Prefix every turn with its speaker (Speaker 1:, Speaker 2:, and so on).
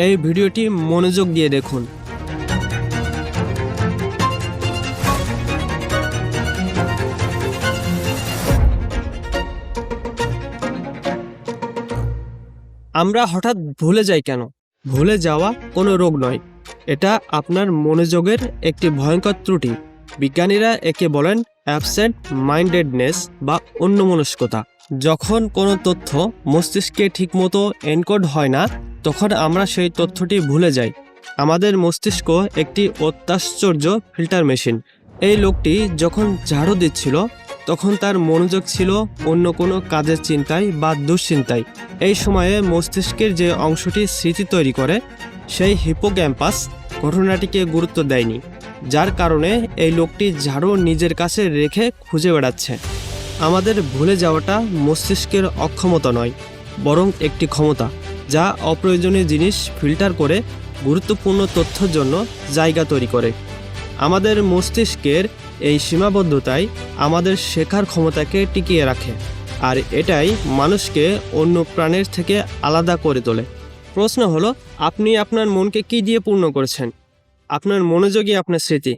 Speaker 1: এই ভিডিওটি মনোযোগ দিয়ে দেখুন। আমরা হঠাৎ ভুলে যাই কেন? ভুলে যাওয়া কোনো রোগ নয়, এটা আপনার মনোযোগের একটি ভয়ঙ্কর ত্রুটি। বিজ্ঞানীরা একে বলেন অ্যাবসেন্ট মাইন্ডেডনেস বা অন্যমনস্কতা। যখন কোনো তথ্য মস্তিষ্কে ঠিকমতো এনকোড হয় না, তখন আমরা সেই তথ্যটি ভুলে যাই। আমাদের মস্তিষ্ক একটি অত্যাশ্চর্য ফিল্টার মেশিন। এই লোকটি যখন ঝাড়ু দিচ্ছিল তখন তার মনোযোগ ছিল অন্য কোনো কাজের চিন্তায় বা দুশ্চিন্তায়। এই সময়ে মস্তিষ্কের যে অংশটি স্মৃতি তৈরি করে, সেই হিপোক্যাম্পাস ঘটনাটিকে গুরুত্ব দেয়নি, যার কারণে এই লোকটি ঝাড়ু নিজের কাছে রেখে খুঁজে বেড়াচ্ছে। আমাদের ভুলে যাওয়াটা মস্তিষ্কের অক্ষমতা নয়, বরং একটি ক্ষমতা, যা অপ্রয়োজনীয় জিনিস ফিল্টার করে গুরুত্বপূর্ণ তথ্যের জন্য জায়গা তৈরি করে। আমাদের মস্তিষ্কের এই সীমাবদ্ধতাই আমাদের শেখার ক্ষমতাকে টিকিয়ে রাখে, আর এটাই মানুষকে অন্য প্রাণীর থেকে আলাদা করে তোলে। প্রশ্ন হলো, আপনি আপনার মনকে কি দিয়ে পূর্ণ করেছেন? আপনার মনোযোগই আপনার স্মৃতি।